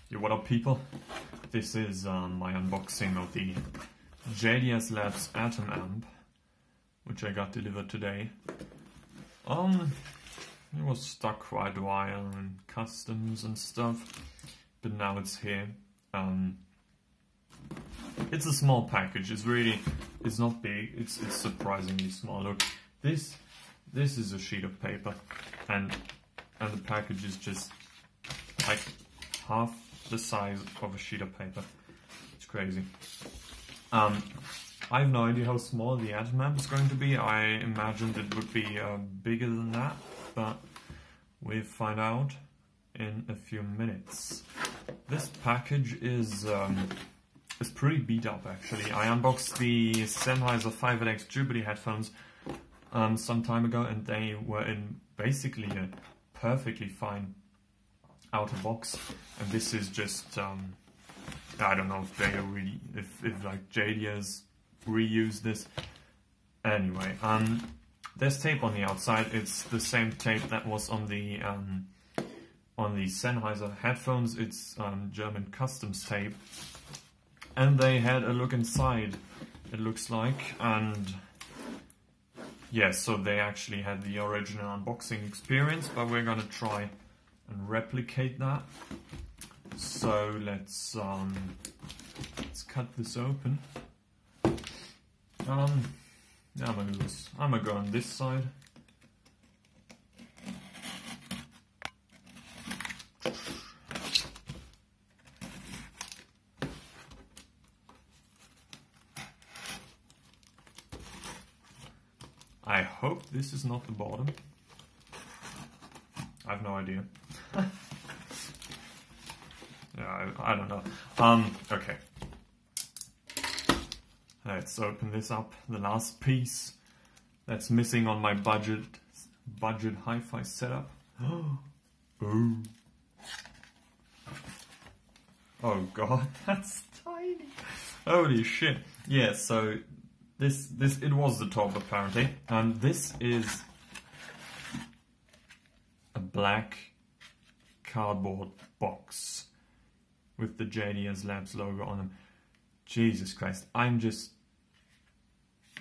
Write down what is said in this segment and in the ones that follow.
Yo, what up people? This is my unboxing of the JDS Labs Atom amp, which I got delivered today. It was stuck quite a while in customs and stuff, but now it's here. It's a small package. It's not big. It's surprisingly small. Look, this is a sheet of paper, and the package is just like half the size of a sheet of paper. It's crazy. I have no idea how small the Atom amp is going to be. I imagined it would be bigger than that, but we'll find out in a few minutes. This package is pretty beat up actually. I unboxed the Sennheiser 5LX Jubilee headphones some time ago, and they were in basically a perfectly fine outer box, and this is just I don't know if they really if like JDS reused this. Anyway, there's tape on the outside. It's the same tape that was on the Sennheiser headphones. It's German customs tape, and they had a look inside, it looks like, and yeah, so they actually had the original unboxing experience, but we're gonna try and replicate that. So let's cut this open. I'm gonna go on this side. I hope this is not the bottom. I have no idea. Yeah, I don't know. Okay. Let's open this up. The last piece that's missing on my budget hi-fi setup. Ooh. Oh god, that's tiny. Holy shit. Yeah, so this it was the top apparently. And this is a black cardboard box with the JDS Labs logo on them. Jesus Christ, I'm just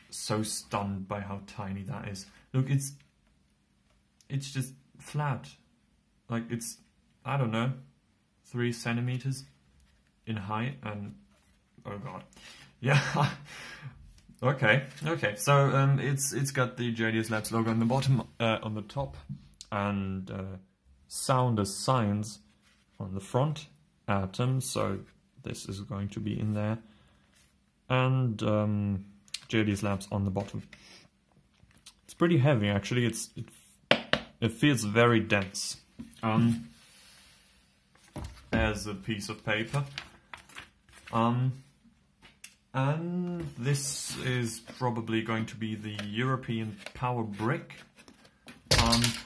so stunned by how tiny that is. Look, it's just flat. Like it's, I don't know, 3 centimeters in height, and oh god. Yeah. Okay, so it's got the JDS Labs logo on the bottom, on the top, and sound as science on the front. Atom, so this is going to be in there, and JDS Labs on the bottom. It's pretty heavy actually. It feels very dense. There's a piece of paper, and this is probably going to be the European power brick.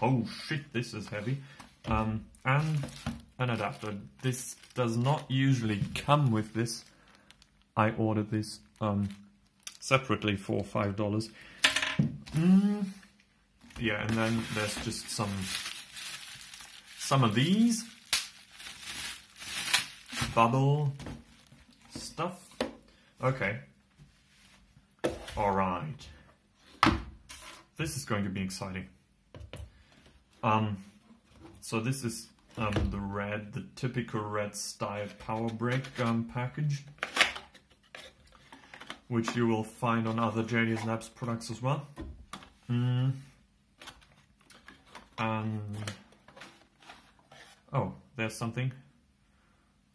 Oh shit, this is heavy. And an adapter. This does not usually come with this. I ordered this separately for $5. Yeah, and then there's just some of these bubble stuff. Okay. Alright. This is going to be exciting. So this is the typical red style power brick package, which you will find on other JDS Labs products as well. And oh, there's something.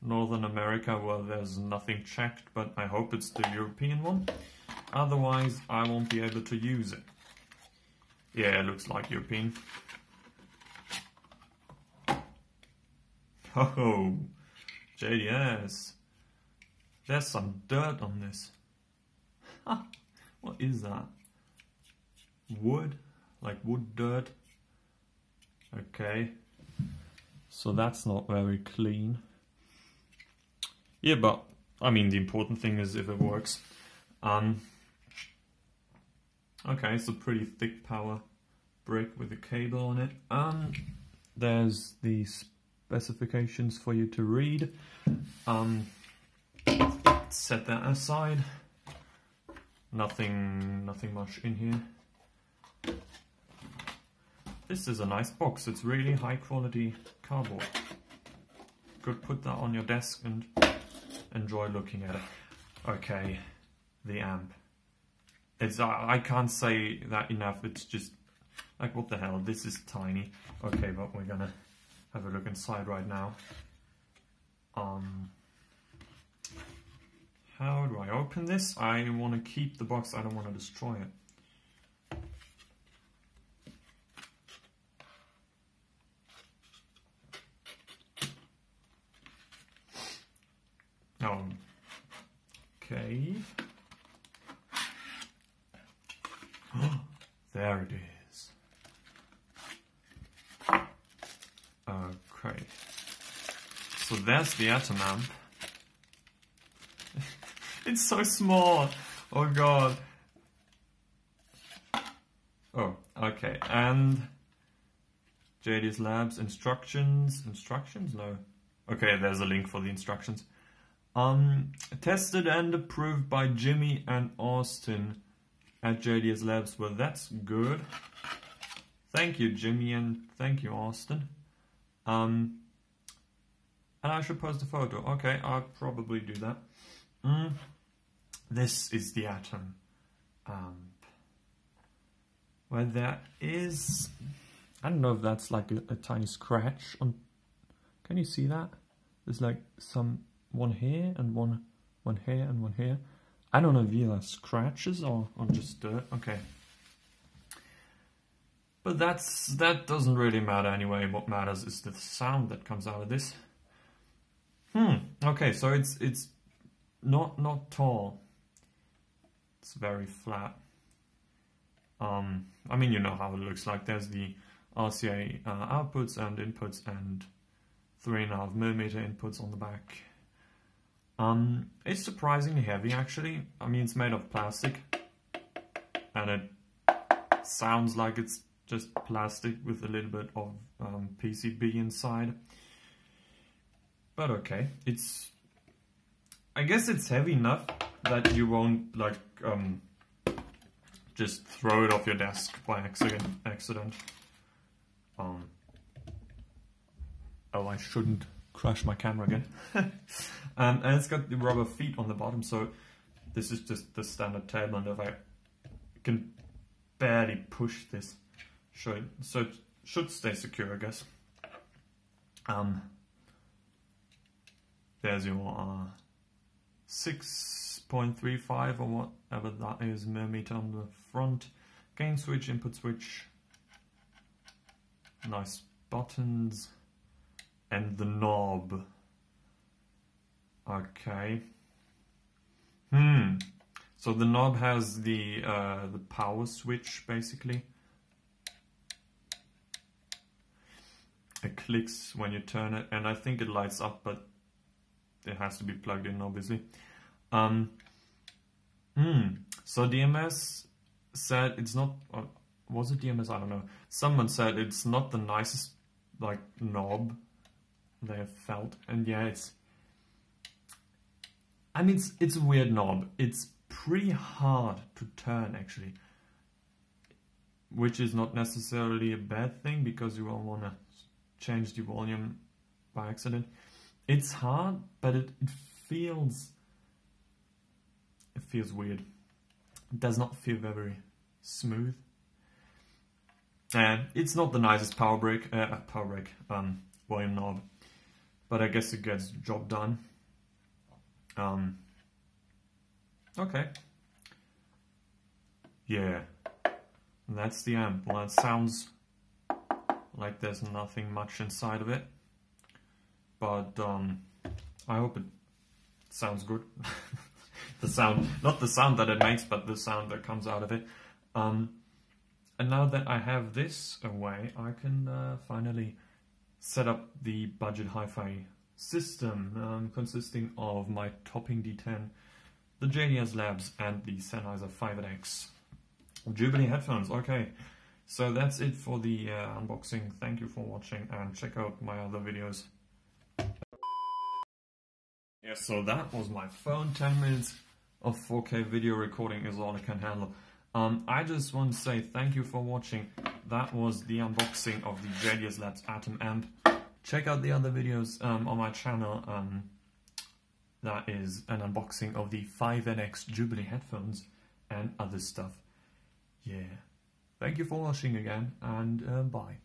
Northern America, well, there's nothing checked, but I hope it's the European one. Otherwise, I won't be able to use it. Yeah, it looks like European. Oh, JDS. There's some dirt on this. What is that? Wood? Like wood dirt? Okay. So that's not very clean. Yeah, but I mean the important thing is if it works. Okay, it's a pretty thick power brick with a cable on it. There's the specifications for you to read. Set that aside. Nothing much in here. This is a nice box. It's really high quality cardboard. Could put that on your desk and enjoy looking at it. Okay, the amp. It's I can't say that enough. It's just like, what the hell, this is tiny. Okay, but we're gonna have a look inside right now. How do I open this? I want to keep the box, I don't want to destroy it. Okay. There it is. Okay. So there's the Atom amp. It's so small. Oh god. Oh, okay. And JDS Labs instructions. Instructions? No. Okay, there's a link for the instructions. Tested and approved by Jimmy and Austin at JDS Labs. Well, that's good. Thank you, Jimmy, and thank you, Austin. And I should post a photo. Okay, I'll probably do that. This is the Atom amp. Where there is, I don't know if that's like a tiny scratch on. Can you see that? There's like one here and one here and one here. I don't know if these are scratches or just dirt. Okay. But that doesn't really matter anyway. What matters is the sound that comes out of this. Okay, so it's not tall. It's very flat. I mean, you know how it looks like. There's the RCA outputs and inputs and 3.5mm inputs on the back. It's surprisingly heavy, actually. I mean, it's made of plastic, and it sounds like it's just plastic with a little bit of PCB inside. But okay, I guess it's heavy enough that you won't like just throw it off your desk by accident. Oh, I shouldn't crash my camera again. And it's got the rubber feet on the bottom, so this is just the standard table, and if I can barely push this, so it should stay secure, I guess. There's your 6.35 or whatever that is millimeter on the front. Gain switch, input switch, nice buttons, and the knob. Okay. So the knob has the power switch, basically. It clicks when you turn it, and I think it lights up, but it has to be plugged in, obviously. So DMS said it's not, was it DMS? I don't know. Someone said it's not the nicest like knob they have felt, and yeah, I mean, it's a weird knob. It's pretty hard to turn, actually, which is not necessarily a bad thing because you won't want to change the volume by accident. It's hard, but it feels weird. It does not feel very smooth. And it's not the nicest volume knob, but I guess it gets the job done. Okay. Yeah. And that's the amp. Well, it sounds like there's nothing much inside of it, but I hope it sounds good. The sound, not the sound that it makes, but the sound that comes out of it. And now that I have this away, I can finally set up the budget hi-fi system, consisting of my topping D10, the JDS Labs, and the Sennheiser 5X Jubilee headphones. Okay, so that's it for the unboxing. Thank you for watching, and check out my other videos. Yeah, so that was my phone. 10 minutes of 4K video recording is all I can handle. I just want to say thank you for watching. That was the unboxing of the JDS Labs Atom Amp. Check out the other videos on my channel. That is an unboxing of the 5NX Jubilee headphones and other stuff. Yeah. Thank you for watching again, and bye.